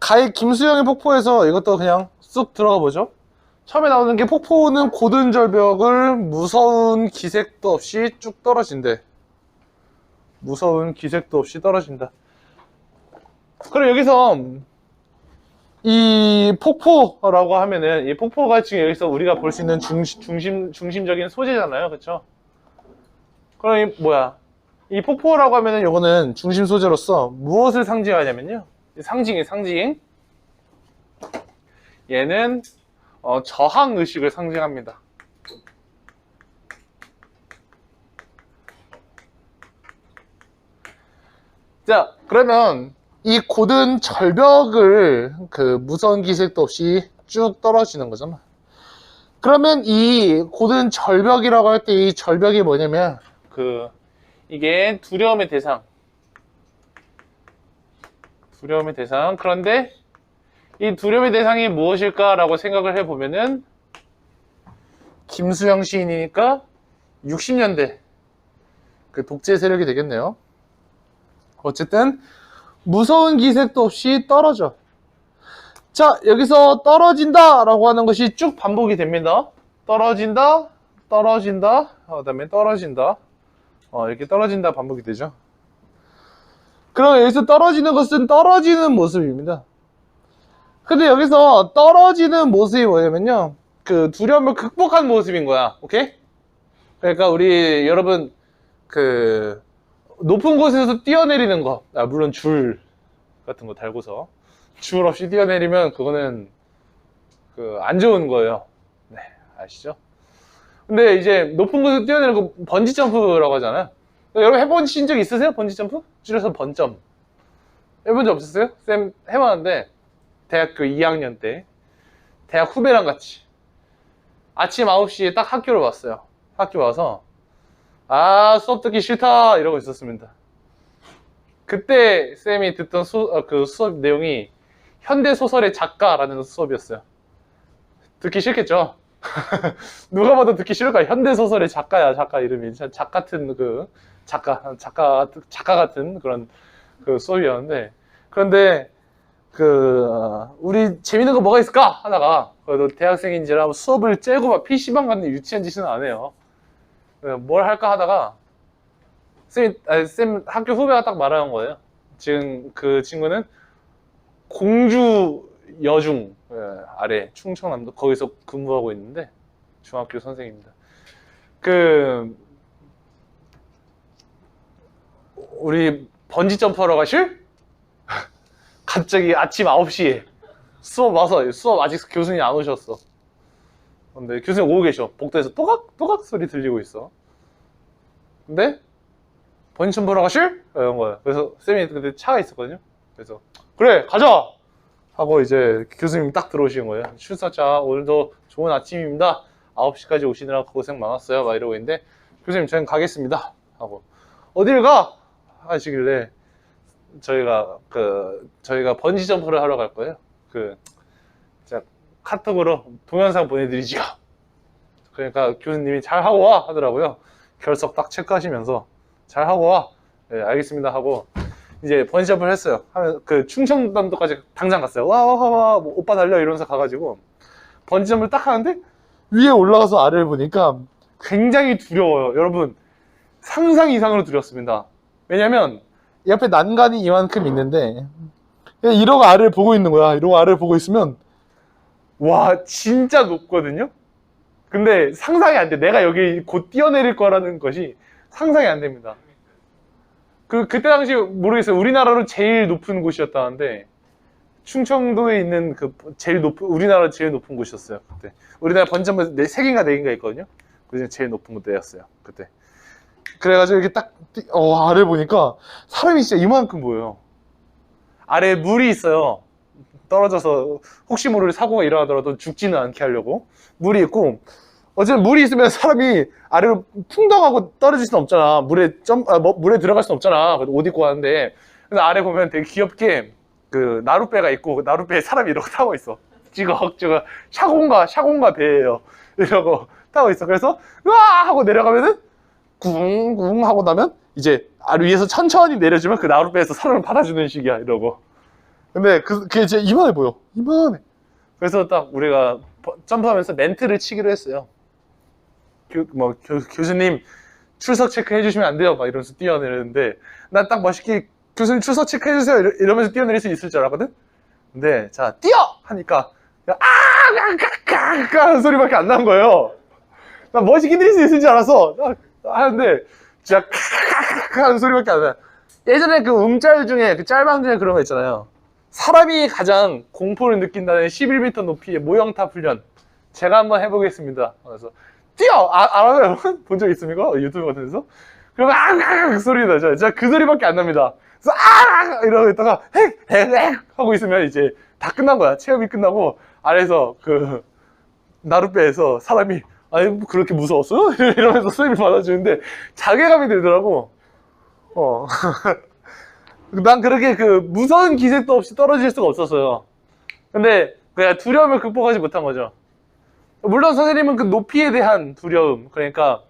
가히 김수영의 폭포에서 이것도 그냥 쑥 들어가 보죠. 처음에 나오는 게 폭포는 고든 절벽을 무서운 기색도 없이 쭉 떨어진대. 무서운 기색도 없이 떨어진다. 그럼 여기서 이 폭포라고 하면은 이 폭포가 지금 여기서 우리가 볼 수 있는 중심적인 소재잖아요. 그쵸? 그럼 이 폭포라고 하면은 요거는 중심 소재로서 무엇을 상징하냐면요. 상징. 얘는 저항 의식을 상징합니다. 자, 그러면 이 고든 절벽을 그 무서운 기색도 없이 쭉 떨어지는 거잖아. 그러면 이 고든 절벽이라고 할 때 이 절벽이 뭐냐면 이게 두려움의 대상. 그런데 이 두려움의 대상이 무엇일까라고 생각을 해보면은 김수영 시인이니까 60년대 그 독재 세력이 되겠네요. 어쨌든 무서운 기색도 없이 떨어져. 자, 여기서 떨어진다 라고 하는 것이 쭉 반복이 됩니다. 떨어진다, 그다음에 떨어진다. 이렇게 떨어진다 반복이 되죠. 그럼 여기서 떨어지는 것은 떨어지는 모습입니다. 근데 여기서 떨어지는 모습이 뭐냐면요, 그 두려움을 극복한 모습인 거야. 오케이? 그러니까 우리 여러분 그 높은 곳에서 뛰어내리는 거, 물론 줄 같은 거 달고서 줄 없이 뛰어내리면 그거는 안 좋은 거예요. 네, 아시죠? 근데 이제 높은 곳에서 뛰어내리는 거 번지 점프라고 하잖아요. 여러분 해보신 적 있으세요? 번지 점프? 줄여서 번점. 해본 적 없으세요? 쌤 해봤는데 대학교 2학년 때 대학 후배랑 같이 아침 9시에 딱 학교를 왔어요. 학교 와서 수업 듣기 싫다 이러고 있었습니다. 그때 쌤이 듣던 수업 내용이 현대소설의 작가라는 수업이었어요. 듣기 싫겠죠? 누가 봐도 듣기 싫을까? 현대소설의 작가야. 작가 이름이 작 같은 작가 같은 그런 수업이었는데, 그런데 우리 재밌는 거 뭐가 있을까 하다가, 그래도 대학생인지라 수업을 째고 막 PC방 가는 유치한 짓은 안 해요. 뭘 할까 하다가 쌤 학교 후배가 딱 말하는 거예요. 지금 그 친구는 공주 여중 아래 충청남도 거기서 근무하고 있는데 중학교 선생님입니다. 우리 번지 점프하러 가실? 갑자기 아침 9시에 수업 와서, 수업 아직 교수님이 안 오셨어. 근데 교수님 오고 계셔. 복도에서 또각 소리 들리고 있어. 근데 번지 점프하러 가실? 이런 거예요. 그래서 쌤이 그때 차가 있었거든요. 그래서 그래 가자 하고 이제 교수님이 딱 들어오시는 거예요. 출사자 오늘도 좋은 아침입니다. 9시까지 오시느라 고생 많았어요. 막 이러고 있는데, 교수님 저희는 가겠습니다 하고, 어딜 가? 하시길래 저희가 번지 점프를 하러 갈 거예요. 제가 카톡으로 동영상 보내드리지요. 그러니까 교수님이 잘 하고 와 하더라고요. 결석 딱 체크하시면서 잘 하고 와. 네, 알겠습니다 하고 이제 번지 점프를 했어요. 하면 충청남도까지 당장 갔어요. 와, 뭐, 오빠 달려 이러면서 가가지고 번지 점프를 딱 하는데 위에 올라가서 아래를 보니까 굉장히 두려워요. 여러분, 상상 이상으로 두렵습니다. 왜냐면 옆에 난간이 이만큼 있는데 그냥 이러고 아래를 보고 있는 거야. 이러고 아래를 보고 있으면 와, 진짜 높거든요. 근데 상상이 안 돼. 내가 여기 곧 뛰어내릴 거라는 것이 상상이 안 됩니다. 그때 당시 모르겠어요. 우리나라로 제일 높은 곳이었다는데 충청도에 있는 우리나라 제일 높은 곳이었어요. 그때 우리나라 번지점프 3개인가 4개인가 있거든요. 그중에 제일 높은 곳대였어요. 그때. 그래가지고 이렇게 딱 아래 보니까 사람이 진짜 이만큼 보여요. 아래에 물이 있어요. 떨어져서 혹시 모를 사고가 일어나더라도 죽지는 않게 하려고 물이 있고, 어쨌든 물이 있으면 사람이 아래로 풍덩하고 떨어질 수는 없잖아. 물에 들어갈 수는 없잖아. 옷 입고 가는데. 그래서 아래 보면 되게 귀엽게 나룻배가 있고, 나룻배에 사람이 이러고 타고 있어. 찌걱찌걱. 샤공가 배예요. 이러고 타고 있어. 그래서 으아 하고 내려가면은 쿵쿵 하고 나면 이제 위에서 천천히 내려주면 그 나룻배에서 사람을 받아주는 식이야. 이러고 근데 그게 진짜 이만해 보여. 이만해. 그래서 딱 우리가 점프하면서 멘트를 치기로 했어요. 교수님 출석 체크해 주시면 안 돼요. 막 이러면서 뛰어내리는데 난 딱 멋있게 교수님 출석 체크해 주세요. 이러면서 뛰어내릴 수 있을 줄 알았거든. 근데 자 뛰어 하니까 아까까까 하는 소리밖에 안 난 거예요. 난 멋있게 내릴 수 있을 줄 알았어. 하는데 진짜 카카카 하는 소리밖에 안 나. 예전에 그 음짤 중에 그 짤방 중에 그런 거 있잖아요. 사람이 가장 공포를 느낀다는 11m 높이의 모형탑 훈련. 제가 한번 해보겠습니다. 그래서 뛰어! 알아요 여러분? 본 적 있습니까? 유튜브 같은 데서? 그러면 그 소리 나죠. 진짜 그 소리밖에 안 납니다. 그래서 이러고 있다가 핵 하고 있으면 이제 다 끝난 거야. 체험이 끝나고 아래에서 그 나룻배에서 사람이 아니 뭐 그렇게 무서웠어요? 이러면서 선생님이 받아주는데 자괴감이 들더라고. 난 그렇게 그 무서운 기색도 없이 떨어질 수가 없었어요. 근데 그냥 두려움을 극복하지 못한 거죠. 물론 선생님은 그 높이에 대한 두려움, 그러니까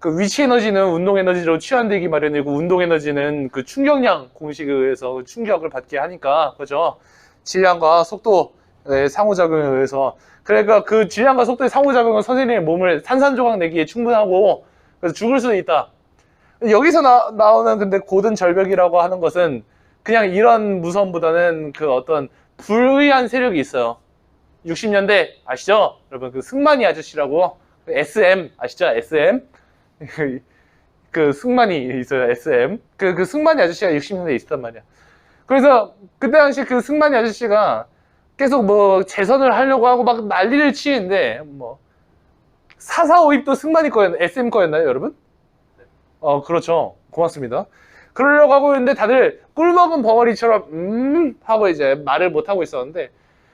그 위치 에너지는 운동 에너지로 취환되기 마련이고 운동 에너지는 그 충격량 공식에 의해서 충격을 받게 하니까, 그죠? 질량과 속도의 상호작용에 의해서. 그러니까 그 질량과 속도의 상호작용은 선생님의 몸을 산산조각 내기에 충분하고, 그래서 죽을 수도 있다. 여기서 나오는 근데 고든 절벽이라고 하는 것은 그냥 이런 무서움보다는 그 어떤 불의한 세력이 있어요. 60년대 아시죠? 여러분 그 승만이 아저씨라고 SM 아시죠? SM 그 승만이 있어요. SM 그 승만이 아저씨가 60년대에 있었단 말이야. 그래서 그때 당시 그 승만이 아저씨가 계속 뭐 재선을 하려고 하고 막 난리를 치는데 뭐 445입도 승만이 거였나요? SM 거였나요, 여러분? 그렇죠. 고맙습니다. 그러려고 하고 있는데 다들 꿀먹은 벙어리처럼 하고 이제 말을 못 하고 있었는데,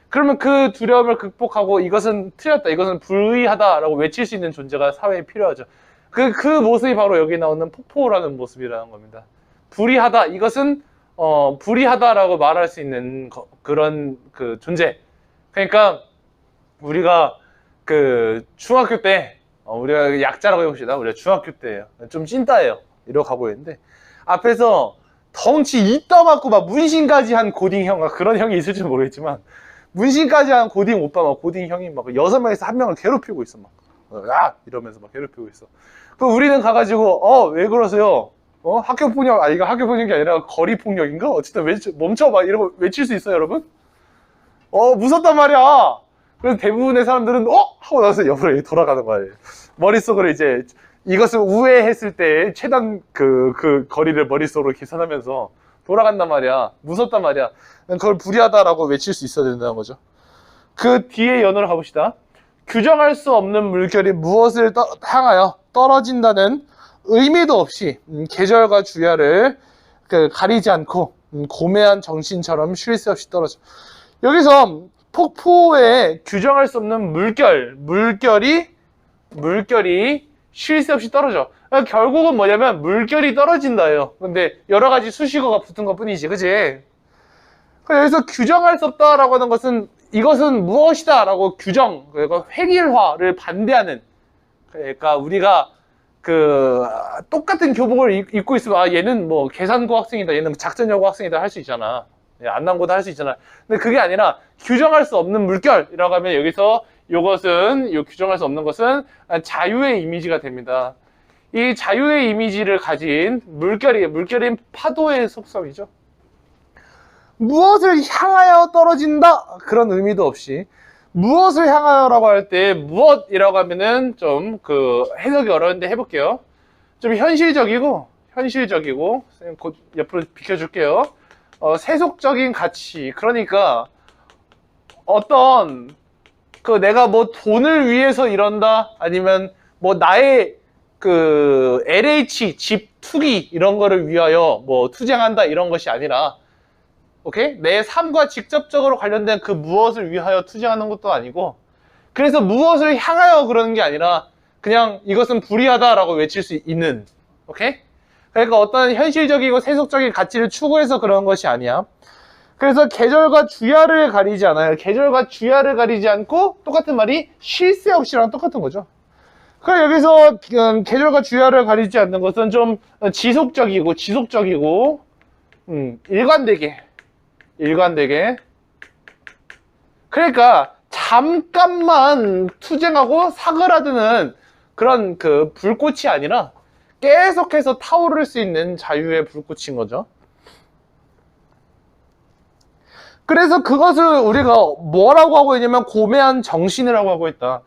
그러면 그 두려움을 극복하고 이것은 틀렸다, 이것은 불의하다라고 외칠 수 있는 존재가 사회에 필요하죠. 그 모습이 바로 여기 나오는 폭포라는 모습이라는 겁니다. 불의하다, 이것은 불의하다라고 말할 수 있는 그런 그 존재. 그러니까 우리가 그 중학교 때 우리가 약자라고 해봅시다. 우리가 중학교 때예요. 좀 찐따예요. 이러고 가고 있는데 앞에서 덩치 이따 맞고 막 문신까지 한 고딩 형, 그런 형이 있을지 모르겠지만 문신까지 한 고딩 오빠, 막 고딩 형이 막 6명에서 1명을 괴롭히고 있어. 막 야! 이러면서 막 괴롭히고 있어. 그 우리는 가가지고 왜 그러세요? 학교 폭력, 이거 학교 폭력이 아니라 거리 폭력인가? 어쨌든 멈춰 막 이러고 외칠 수 있어요, 여러분? 무섭단 말이야. 그래서 대부분의 사람들은 하고 나서 옆으로 돌아가는 거예요. 머릿속으로 이제 이것을 우회했을 때 최단 그 거리를 머릿속으로 계산하면서 돌아간단 말이야. 무섭단 말이야. 그걸 불의하다라고 외칠 수 있어야 된다는 거죠. 그 뒤에 연어를 가봅시다. 규정할 수 없는 물결이 무엇을 향하여 떨어진다는 의미도 없이 계절과 주야를 가리지 않고 고매한 정신처럼 쉴 새 없이 떨어져. 여기서 폭포에 규정할 수 없는 물결이 쉴 새 없이 떨어져. 그러니까 결국은 뭐냐면 물결이 떨어진다예요. 근데 여러 가지 수식어가 붙은 것 뿐이지, 그치? 여기서 규정할 수 없다라고 하는 것은 이것은 무엇이다 라고 규정, 그러니까 획일화를 반대하는, 그러니까 우리가 그 똑같은 교복을 입고 있으면 얘는 뭐 계산고 학생이다, 얘는 작전여고 학생이다 할 수 있잖아. 안남고다 할 수 있잖아. 근데 그게 아니라 규정할 수 없는 물결이라고 하면 여기서 규정할 수 없는 것은 자유의 이미지가 됩니다. 이 자유의 이미지를 가진 물결인 파도의 속성이죠. 무엇을 향하여 떨어진다? 그런 의미도 없이 무엇을 향하여라고 할 때 무엇이라고 하면은 좀 해석이 어려운데 해볼게요. 좀 현실적이고 선생님 곧 옆으로 비켜줄게요. 세속적인 가치, 그러니까 어떤 내가 뭐 돈을 위해서 이런다, 아니면 뭐 나의 LH 집 투기 이런 거를 위하여 뭐 투쟁한다, 이런 것이 아니라, 오케이? 내 삶과 직접적으로 관련된 그 무엇을 위하여 투쟁하는 것도 아니고, 그래서 무엇을 향하여 그러는 게 아니라 그냥 이것은 불의하다라고 외칠 수 있는, 오케이? 그러니까 어떤 현실적이고 세속적인 가치를 추구해서 그런 것이 아니야. 그래서 계절과 주야를 가리지 않아요. 계절과 주야를 가리지 않고 똑같은 말이 쉴 새 없이랑 똑같은 거죠. 그러니까 여기서 계절과 주야를 가리지 않는 것은 좀 지속적이고 일관되게 일관되게. 그러니까 잠깐만 투쟁하고 사그라드는 그런 그 불꽃이 아니라 계속해서 타오를 수 있는 자유의 불꽃인 거죠. 그래서 그것을 우리가 뭐라고 하고 있냐면 고매한 정신이라고 하고 있다.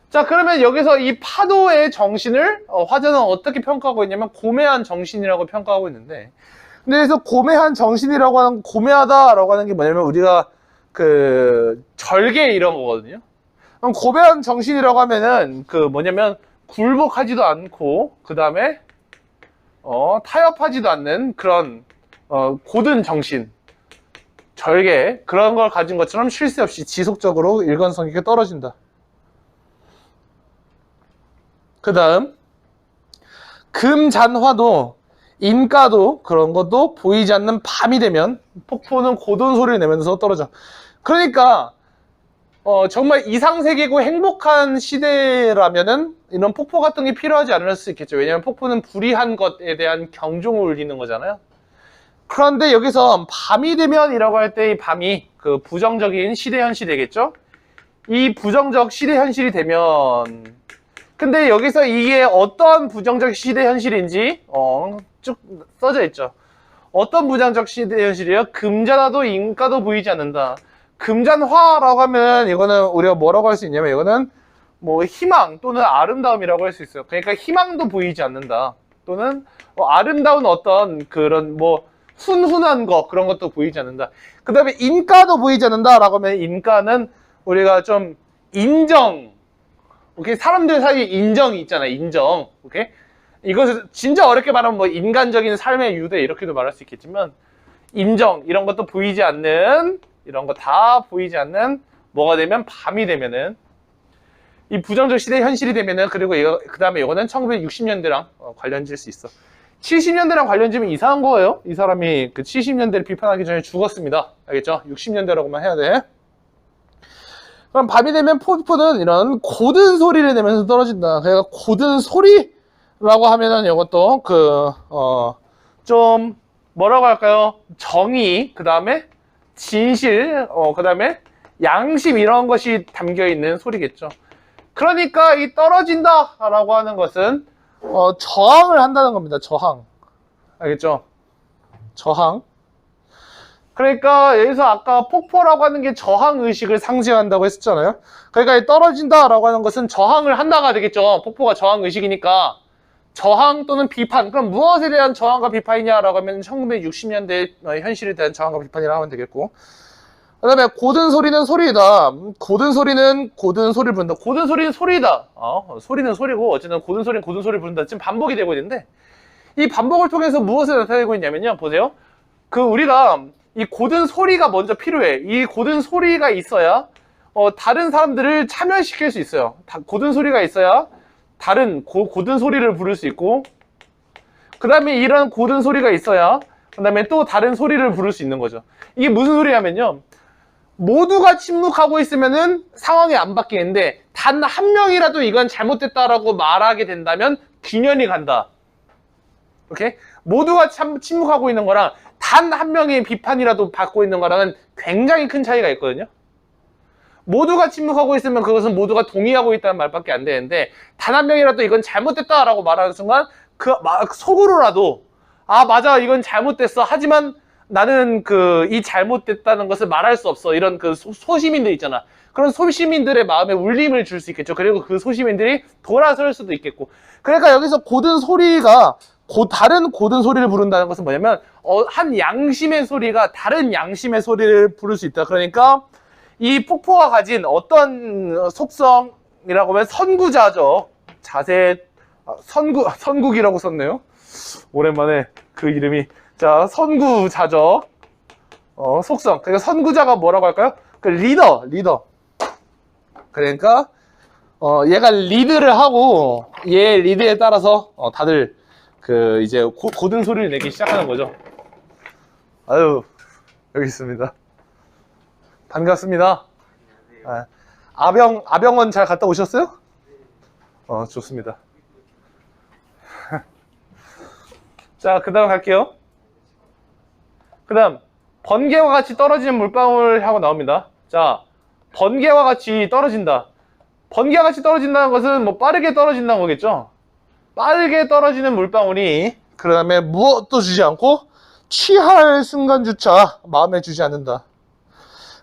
자, 그러면 여기서 이 파도의 정신을 화전은 어떻게 평가하고 있냐면 고매한 정신이라고 평가하고 있는데, 근데 그래서 고매한 정신이라고 하는, 고매하다라고 하는 게 뭐냐면 우리가 그 절개 이런 거거든요. 그럼 고매한 정신이라고 하면은 그 뭐냐면 굴복하지도 않고 그 다음에 타협하지도 않는 그런 고든 정신, 절개, 그런 걸 가진 것처럼 쉴 새 없이 지속적으로 일관성 있게 떨어진다. 그 다음 금잔화도 인가도 그런 것도 보이지 않는 밤이 되면 폭포는 고든 소리를 내면서 떨어져. 그러니까 정말 이상세계고 행복한 시대라면은 이런 폭포 같은 게 필요하지 않을 수 있겠죠. 왜냐하면 폭포는 불의한 것에 대한 경종을 울리는 거잖아요. 그런데 여기서 밤이 되면이라고 할 때 이 밤이 그 부정적인 시대 현실이 되겠죠. 이 부정적 시대 현실이 되면, 근데 여기서 이게 어떤 부정적 시대 현실인지 쭉 써져 있죠. 어떤 부정적 시대 현실이에요? 금잔화도 인가도 보이지 않는다. 금잔화라고 하면 이거는 우리가 뭐라고 할 수 있냐면 이거는 뭐 희망 또는 아름다움이라고 할 수 있어요. 그러니까 희망도 보이지 않는다. 또는 아름다운 어떤 그런 뭐 훈훈한 거, 그런 것도 보이지 않는다. 그 다음에 인가도 보이지 않는다 라고 하면 인가는 우리가 좀 인정, 오케이? 사람들 사이에 인정이 있잖아. 인정. 오케이? 이것을 진짜 어렵게 말하면 뭐 인간적인 삶의 유대 이렇게도 말할 수 있겠지만, 인정 이런 것도 보이지 않는, 이런 거 다 보이지 않는 뭐가 되면 밤이 되면은 이 부정적 시대 현실이 되면은, 그리고 이거 그 다음에 이거는 1960년대랑 관련질 수 있어. 70년대랑 관련지면 이상한 거예요. 이 사람이 그 70년대를 비판하기 전에 죽었습니다. 알겠죠? 60년대라고만 해야 돼. 그럼 밤이 되면 폭포는 이런 고든 소리를 내면서 떨어진다. 그러니까 고든 소리라고 하면은 이것도 좀 뭐라고 할까요? 정의, 그 다음에 진실, 그 다음에 양심, 이런 것이 담겨 있는 소리겠죠. 그러니까 이 떨어진다라고 하는 것은 저항을 한다는 겁니다. 저항. 알겠죠? 저항. 그러니까 여기서 아까 폭포라고 하는 게 저항 의식을 상징한다고 했었잖아요. 그러니까 떨어진다라고 하는 것은 저항을 한다가 되겠죠. 폭포가 저항 의식이니까. 저항 또는 비판. 그럼 무엇에 대한 저항과 비판이냐라고 하면 1960년대 현실에 대한 저항과 비판이라고 하면 되겠고. 그 다음에 고든 소리는 소리이다. 고든 소리는 고든 소리를 부른다. 고든 소리는 소리이다. 소리는 소리고 어쨌든 고든 소리는 고든 소리를 부른다. 지금 반복이 되고 있는데, 이 반복을 통해서 무엇을 나타내고 있냐면요. 보세요. 그 우리가 이 고든 소리가 먼저 필요해. 이 고든 소리가 있어야 다른 사람들을 참여시킬 수 있어요. 고든 소리가 있어야 다른 고든 소리를 부를 수 있고, 그 다음에 이런 고든 소리가 있어야 그 다음에 또 다른 소리를 부를 수 있는 거죠. 이게 무슨 소리냐면요. 모두가 침묵하고 있으면은 상황이 안 바뀌는데 단 한 명이라도 이건 잘못됐다라고 말하게 된다면 균열이 간다. 오케이? 모두가 침묵하고 있는 거랑 단 한 명의 비판이라도 받고 있는 거랑은 굉장히 큰 차이가 있거든요. 모두가 침묵하고 있으면 그것은 모두가 동의하고 있다는 말밖에 안 되는데, 단 한 명이라도 이건 잘못됐다라고 말하는 순간 그 속으로라도 맞아, 이건 잘못됐어. 하지만 나는 이 잘못됐다는 것을 말할 수 없어. 이런 그 소시민들 있잖아. 그런 소시민들의 마음에 울림을 줄 수 있겠죠. 그리고 그 소시민들이 돌아설 수도 있겠고. 그러니까 여기서 고든 소리가 다른 고든 소리를 부른다는 것은 뭐냐면 한 양심의 소리가 다른 양심의 소리를 부를 수 있다. 그러니까 이 폭포가 가진 어떤 속성이라고 하면 선구자적 자세, 선국이라고 썼네요. 오랜만에 그 이름이. 자, 선구자적 속성. 그러니까 선구자가 뭐라고 할까요? 그 리더. 그러니까 얘가 리드를 하고 얘 리드에 따라서 다들 이제 고든 소리를 내기 시작하는 거죠. 아유, 여기 있습니다. 반갑습니다. 아병원 잘 갔다 오셨어요? 좋습니다. 자, 그 다음 갈게요. 그 다음 번개와 같이 떨어지는 물방울 하고 나옵니다. 자, 번개와 같이 떨어진다. 번개와 같이 떨어진다는 것은 뭐 빠르게 떨어진다는 거겠죠? 빠르게 떨어지는 물방울이 그 다음에 무엇도 주지 않고 취할 순간조차 마음에 주지 않는다.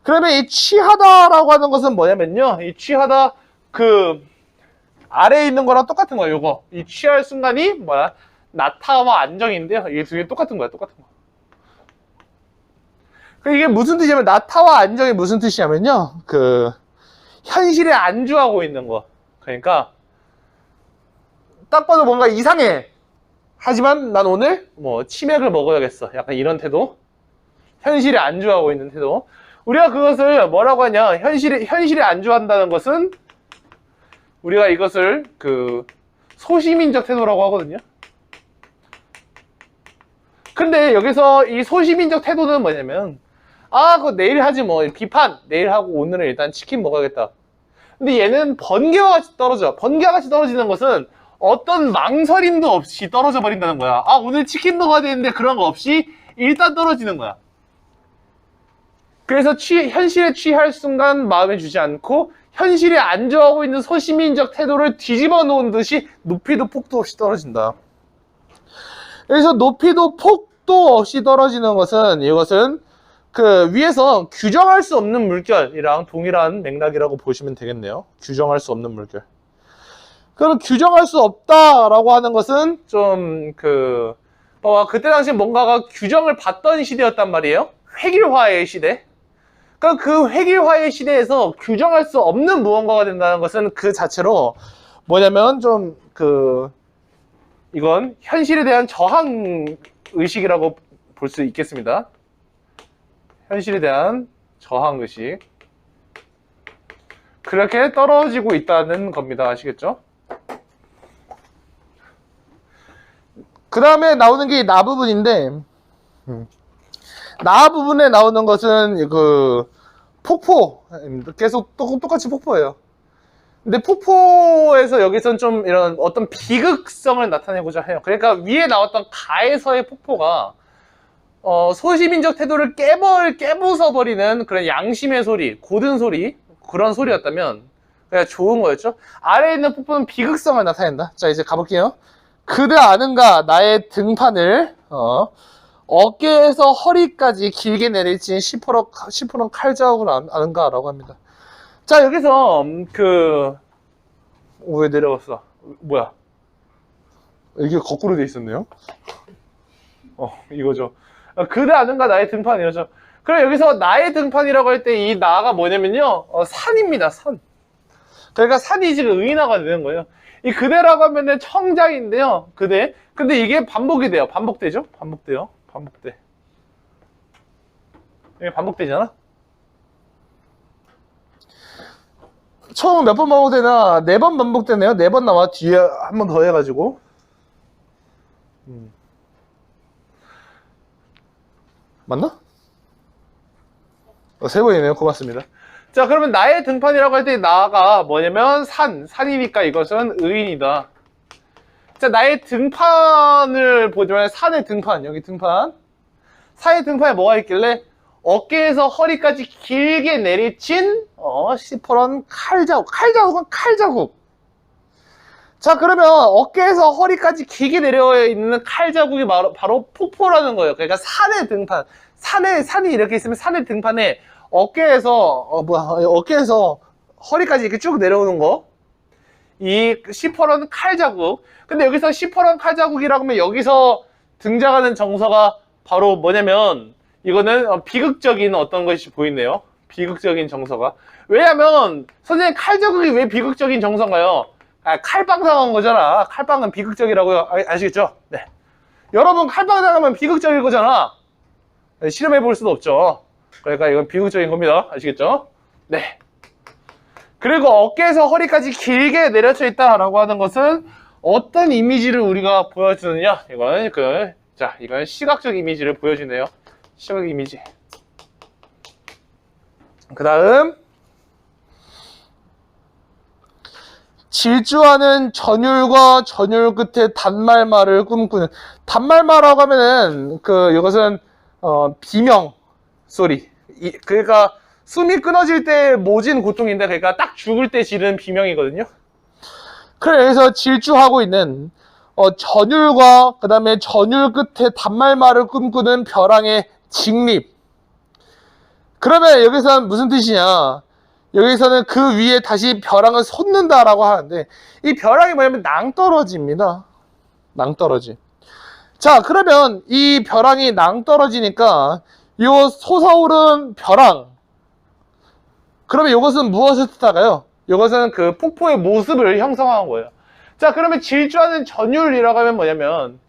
그러면 이 취하다라고 하는 것은 뭐냐면요. 이 취하다 그 아래에 있는 거랑 똑같은 거예요. 요거. 이 취할 순간이 뭐야? 나타와 안정인데요. 이게 두 개 똑같은 거야. 똑같은 거. 이게 무슨 뜻이냐면 나타와 안정이 무슨 뜻이냐면요. 그 현실에 안주하고 있는 거. 그러니까 딱 봐도 뭔가 이상해. 하지만 난 오늘 뭐 치맥을 먹어야겠어. 약간 이런 태도. 현실에 안주하고 있는 태도. 우리가 그것을 뭐라고 하냐? 현실에 안주한다는 것은 우리가 이것을 그 소시민적 태도라고 하거든요. 근데 여기서 이 소시민적 태도는 뭐냐면 그거 내일 하지 뭐 비판 내일 하고 오늘은 일단 치킨 먹어야겠다. 근데 얘는 번개와 같이 떨어져. 번개와 같이 떨어지는 것은 어떤 망설임도 없이 떨어져 버린다는 거야. 오늘 치킨 먹어야 되는데 그런 거 없이 일단 떨어지는 거야. 그래서 현실에 취할 순간 마음에 주지 않고 현실에 안주하고 있는 소시민적 태도를 뒤집어 놓은 듯이 높이도 폭도 없이 떨어진다. 그래서 높이도 폭도 없이 떨어지는 것은 이것은 그 위에서 규정할 수 없는 물결이랑 동일한 맥락이라고 보시면 되겠네요. 규정할 수 없는 물결. 그럼 규정할 수 없다라고 하는 것은 좀 그때 당시 뭔가가 규정을 받던 시대였단 말이에요. 획일화의 시대. 그러니까 그 획일화의 시대에서 규정할 수 없는 무언가가 된다는 것은 그 자체로 뭐냐면 좀 이건 현실에 대한 저항 의식이라고 볼 수 있겠습니다. 현실에 대한 저항 의식. 그렇게 떨어지고 있다는 겁니다. 아시겠죠? 그 다음에 나오는 게 나 부분인데, 나 부분에 나오는 것은 폭포. 계속 똑같이 폭포예요. 근데 폭포에서 여기서는 좀 이런 어떤 비극성을 나타내고자 해요. 그러니까 위에 나왔던 가에서의 폭포가 소시민적 태도를 깨부숴버리는 그런 양심의 소리, 고든 소리, 그런 소리였다면 그냥 좋은 거였죠. 아래에 있는 폭포는 비극성을 나타낸다. 자, 이제 가볼게요. 그대 아는가 나의 등판을 어깨에서 허리까지 길게 내리친 시퍼런 칼자국을 아는가 라고 합니다. 자, 여기서 왜 내려갔어? 뭐야? 이게 거꾸로 돼 있었네요. 이거죠. 그대 아는가 나의 등판 이러죠. 그럼 여기서 나의 등판이라고 할 때 이 나가 뭐냐면요. 산입니다. 산. 그러니까 산이 지금 의인화가 되는 거예요. 이 그대라고 하면은 청장인데요. 그대. 근데 이게 반복이 돼요. 반복되죠? 반복돼요. 반복돼. 이게 반복되잖아? 처음 몇 번 반복되나? 4번 반복되네요. 4번 나와. 뒤에 한 번 더 해가지고. 맞나? 3번이네요. 고맙습니다. 자, 그러면 나의 등판이라고 할 때 나가 뭐냐면 산이니까 이것은 의인이다. 자, 나의 등판을 보자면 산의 등판, 여기 등판. 산의 등판에 뭐가 있길래 어깨에서 허리까지 길게 내리친 시퍼런 칼자국. 칼자국은 칼자국. 자, 그러면 어깨에서 허리까지 길게 내려 있는 칼자국이 바로 폭포라는 거예요. 그러니까 산의 등판. 산이 이렇게 있으면 산의 등판에 어깨에서 허리까지 이렇게 쭉 내려오는 거. 이 시퍼런 칼자국. 근데 여기서 시퍼런 칼자국이라고 하면 여기서 등장하는 정서가 바로 뭐냐면 이거는 비극적인 어떤 것이 보이네요. 비극적인 정서가. 왜냐면 선생님 칼자국이 왜 비극적인 정서인가요? 칼빵 당한 거잖아. 칼빵은 비극적이라고요. 아시겠죠? 네. 여러분 칼빵 당하면 비극적일 거잖아. 실험해 볼 수도 없죠. 그러니까 이건 비극적인 겁니다. 아시겠죠? 네. 그리고 어깨에서 허리까지 길게 내려쳐 있다라고 하는 것은 어떤 이미지를 우리가 보여주느냐? 이건 시각적 이미지를 보여주네요. 시각 이미지. 그 다음 질주하는 전율과 전율 끝에 단말말을 꿈꾸는. 단말말이라고 하면은 이것은 비명, 소리. 그러니까 숨이 끊어질 때 모진 고통인데, 그러니까 딱 죽을 때 지르는 비명이거든요. 그래서 질주하고 있는 전율과 그 다음에 전율 끝에 단말말을 꿈꾸는 벼랑의 직립. 그러면 여기서는 무슨 뜻이냐? 여기서는 그 위에 다시 벼랑을 솟는다라고 하는데, 이 벼랑이 뭐냐면 낭떠러지입니다. 낭떠러지. 자, 그러면 이 벼랑이 낭떠러지니까 요 솟아오른 벼랑, 그러면 이것은 무엇을 뜻할까요? 이것은 그 폭포의 모습을 형성하는 거예요. 자, 그러면 질주하는 전율이라고 하면 뭐냐면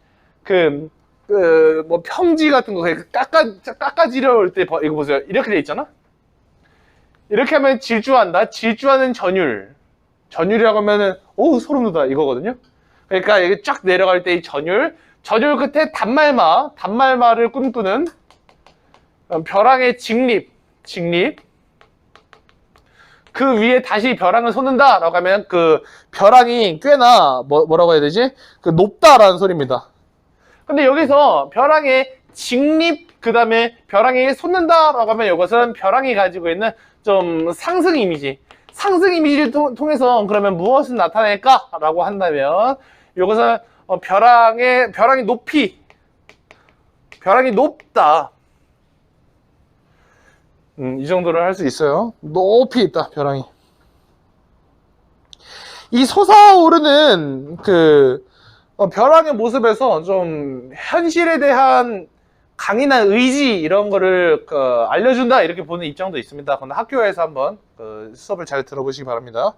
뭐 평지 같은 거 깎아지려 올 때 이거 보세요. 이렇게 돼 있잖아. 이렇게 하면 질주한다. 질주하는 전율. 전율이라고 하면은 오 소름 돋아 이거거든요. 그러니까 여기 쫙 내려갈 때 이 전율 끝에 단말마를 꿈꾸는 벼랑의 직립. 그 위에 다시 벼랑을 솟는다 라고 하면 그 벼랑이 꽤나 뭐라고 해야 되지? 그 높다라는 소리입니다. 근데 여기서 벼랑의 직립, 그 다음에 벼랑이 솟는다 라고 하면 이것은 벼랑이 가지고 있는 좀 상승 이미지를 통해서 그러면 무엇을 나타낼까 라고 한다면 이것은 벼랑이 높다. 이 정도를 할 수 있어요. 높이 있다, 벼랑이. 이 솟아오르는 벼랑의 모습에서 좀 현실에 대한 강인한 의지 이런 거를 알려준다 이렇게 보는 입장도 있습니다. 근데 학교에서 한번 수업을 잘 들어보시기 바랍니다.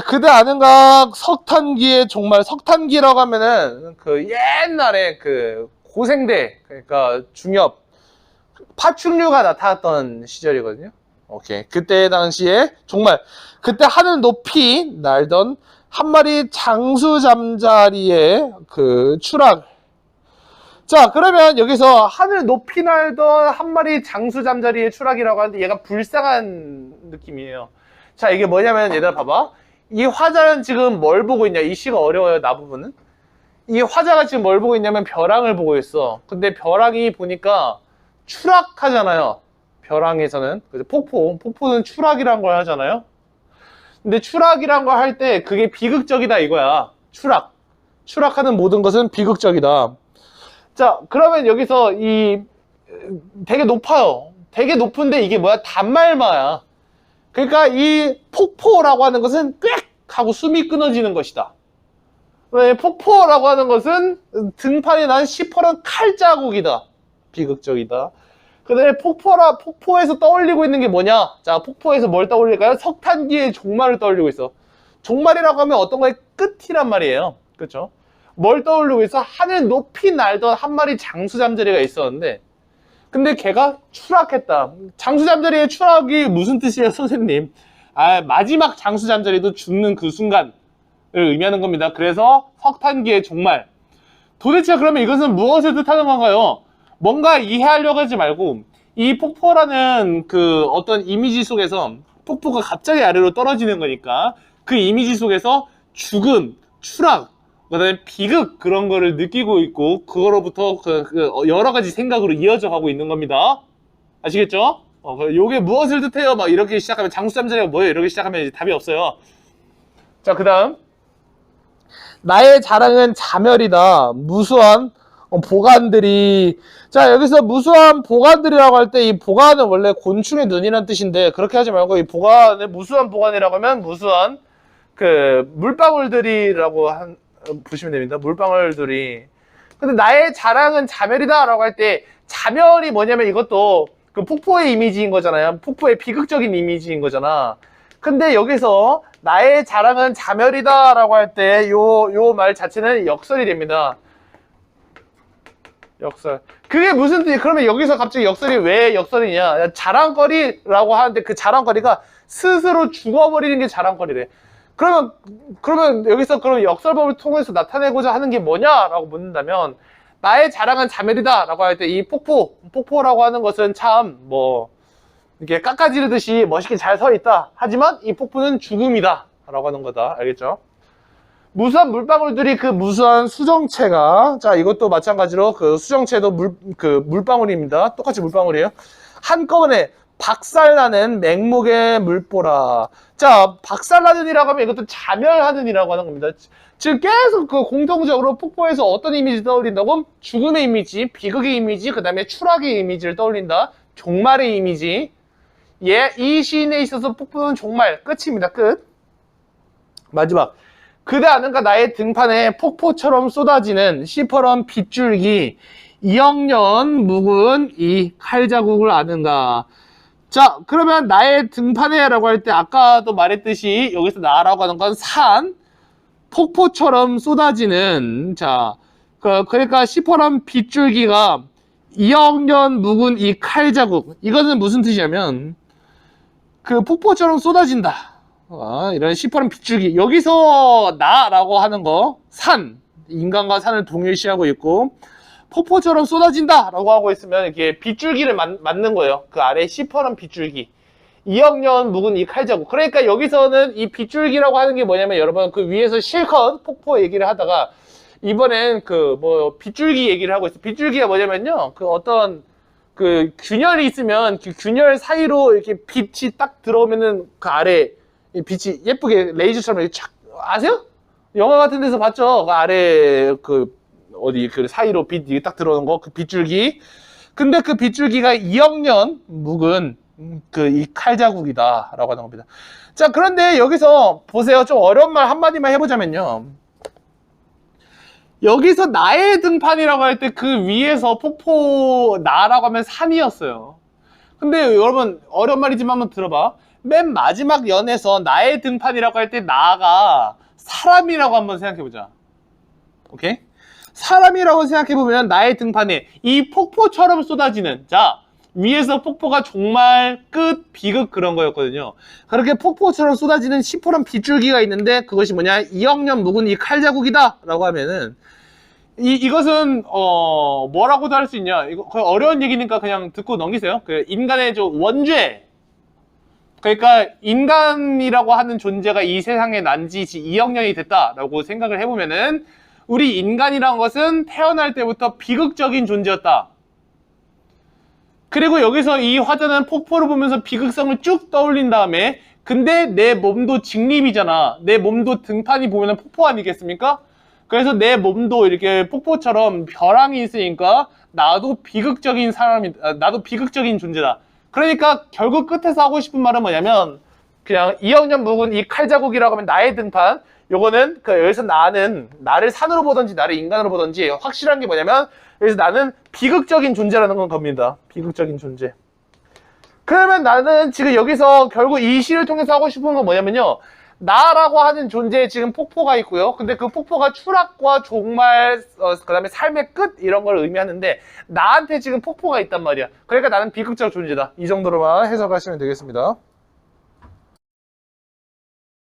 그대 아는가 석탄기의 종말. 석탄기라고 하면은 옛날에 고생대, 그러니까 중엽 파충류가 나타났던 시절이거든요. 오케이. 그때 당시에 정말 그때 하늘 높이 날던 한 마리 장수잠자리의 추락. 자, 그러면 여기서 하늘 높이 날던 한 마리 장수잠자리의 추락이라고 하는데 얘가 불쌍한 느낌이에요. 자, 이게 뭐냐면 얘들아 봐봐. 이 화자는 지금 뭘 보고 있냐? 이 시가 어려워요, 나 부분은. 이 화자가 지금 뭘 보고 있냐면 벼랑을 보고 있어. 근데 벼랑이 보니까 추락하잖아요. 벼랑에서는. 폭포는 추락이란 걸 하잖아요. 근데 추락이란 걸 할 때 그게 비극적이다 이거야. 추락하는 모든 것은 비극적이다. 자, 그러면 여기서 되게 높아요. 되게 높은데 이게 뭐야? 단말마야. 그러니까 이 폭포라고 하는 것은 꽥 하고 숨이 끊어지는 것이다. 왜? 폭포라고 하는 것은 등판이 난 시퍼런 칼자국이다. 비극적이다. 그 다음에 폭포에서 떠올리고 있는 게 뭐냐? 자, 폭포에서 뭘 떠올릴까요? 석탄기의 종말을 떠올리고 있어. 종말이라고 하면 어떤 거의 끝이란 말이에요. 그렇죠? 뭘 떠올리고 있어? 하늘 높이 날던 한 마리 장수잠자리가 있었는데, 근데 걔가 추락했다. 장수잠자리의 추락이 무슨 뜻이에요, 선생님? 마지막 장수잠자리도 죽는 그 순간을 의미하는 겁니다. 그래서 석탄기의 종말. 도대체 그러면 이것은 무엇을 뜻하는 건가요? 뭔가 이해하려고 하지 말고 이 폭포라는 어떤 이미지 속에서 폭포가 갑자기 아래로 떨어지는 거니까 그 이미지 속에서 죽음, 추락, 그다음에 비극 그런 거를 느끼고 있고 그거로부터 여러 가지 생각으로 이어져 가고 있는 겁니다. 아시겠죠? 요게 무엇을 뜻해요? 막 이렇게 시작하면 장수잠자리가 뭐예요? 이렇게 시작하면 이제 답이 없어요. 자, 그 다음 나의 자랑은 자멸이다. 무수한 보관들이. 자, 여기서 무수한 보관들이라고 할 때 이 보관은 원래 곤충의 눈이라는 뜻인데 그렇게 하지 말고 이 무수한 보관이라고 하면 무수한 물방울들이라고 보시면 됩니다. 물방울들이. 근데 나의 자랑은 자멸이다 라고 할 때 자멸이 뭐냐면 이것도 폭포의 이미지인 거잖아요. 폭포의 비극적인 이미지인 거잖아. 근데 여기서 나의 자랑은 자멸이다 라고 할 때 요 말 자체는 역설이 됩니다. 역설. 그게 무슨 뜻이? 그러면 여기서 갑자기 역설이 왜 역설이냐? 자랑거리라고 하는데 그 자랑거리가 스스로 죽어버리는 게 자랑거리래. 그러면 여기서 그럼 역설법을 통해서 나타내고자 하는 게 뭐냐라고 묻는다면 나의 자랑은 자멸이다 라고 할 때 이 폭포라고 하는 것은 참 이렇게 깎아지르듯이 멋있게 잘 서 있다. 하지만 이 폭포는 죽음이다 라고 하는 거다. 알겠죠? 무수한 물방울들이 그 무수한 수정체가, 자, 이것도 마찬가지로 그 수정체도 물방울입니다. 똑같이 물방울이에요. 한꺼번에 박살나는 맹목의 물보라. 자, 박살나는이라고 하면 이것도 자멸하는이라고 하는 겁니다. 지금 계속 그 공통적으로 폭포에서 어떤 이미지 떠올린다고? 죽음의 이미지, 비극의 이미지, 그 다음에 추락의 이미지를 떠올린다. 종말의 이미지. 예, 이 시인에 있어서 폭포는 종말, 끝입니다. 끝. 마지막. 그대 아는가 나의 등판에 폭포처럼 쏟아지는 시퍼런 빗줄기, 2억 년 묵은 이 칼자국을 아는가. 자, 그러면 나의 등판에 라고 할 때 아까도 말했듯이 여기서 나라고 하는 건 산, 폭포처럼 쏟아지는, 자, 그러니까 시퍼런 빗줄기가 2억 년 묵은 이 칼자국. 이거는 무슨 뜻이냐면 그 폭포처럼 쏟아진다. 이런 시퍼런 빗줄기. 여기서 나라고 하는 거, 산, 인간과 산을 동일시하고 있고, 폭포처럼 쏟아진다 라고 하고 있으면 이렇게 빗줄기를 맞는 거예요. 그 아래 시퍼런 빗줄기. 2억 년 묵은 이 칼자국. 그러니까 여기서는 이 빗줄기라고 하는 게 뭐냐면 여러분 그 위에서 실컷 폭포 얘기를 하다가 이번엔 그 뭐 빗줄기 얘기를 하고 있어요. 빗줄기가 뭐냐면요. 그 어떤 그 균열이 있으면 그 균열 사이로 이렇게 빛이 딱 들어오면은 그 아래 이 빛이 예쁘게 레이저처럼 이렇게 촥, 아세요? 영화 같은 데서 봤죠? 그 아래 그 어디 그 사이로 빛이 딱 들어오는 거, 그 빗줄기. 근데 그 빗줄기가 2억 년 묵은 그 이 칼자국이다 라고 하는 겁니다. 자, 그런데 여기서 보세요. 좀 어려운 말 한마디만 해보자면요. 여기서 나의 등판이라고 할 때 그 위에서 폭포 나라고 하면 산이었어요. 근데 여러분 어려운 말이지만 한번 들어봐. 맨 마지막 연에서 나의 등판이라고 할 때 나가 사람이라고 한번 생각해보자. 오케이? 사람이라고 생각해보면 나의 등판에 이 폭포처럼 쏟아지는, 자, 위에서 폭포가 종말, 끝, 비극 그런 거였거든요. 그렇게 폭포처럼 쏟아지는 시퍼런 빗줄기가 있는데 그것이 뭐냐? 2억 년 묵은 이 칼자국이다 라고 하면은 이것은 뭐라고도 할 수 있냐? 이거 거의 어려운 얘기니까 그냥 듣고 넘기세요. 그 인간의 원죄. 그러니까 인간이라고 하는 존재가 이 세상에 난 지 2억 년이 됐다라고 생각을 해보면은 우리 인간이란 것은 태어날 때부터 비극적인 존재였다. 그리고 여기서 이 화자는 폭포를 보면서 비극성을 쭉 떠올린 다음에 근데 내 몸도 직립이잖아. 내 몸도 등판이 보면은 폭포 아니겠습니까? 그래서 내 몸도 이렇게 폭포처럼 벼랑이 있으니까 나도 비극적인 나도 비극적인 존재다. 그러니까 결국 끝에서 하고 싶은 말은 뭐냐면 그냥 2억 년 묵은 이 칼자국이라고 하면 나의 등판. 요거는 여기서 나를 산으로 보든지 나를 인간으로 보든지 확실한 게 뭐냐면 여기서 나는 비극적인 존재라는 건 겁니다. 비극적인 존재. 그러면 나는 지금 여기서 결국 이 시를 통해서 하고 싶은 건 뭐냐면요. 나라고 하는 존재에 지금 폭포가 있고요. 근데 그 폭포가 추락과 종말, 그 다음에 삶의 끝 이런 걸 의미하는데 나한테 지금 폭포가 있단 말이야. 그러니까 나는 비극적 존재다. 이 정도로만 해석하시면 되겠습니다.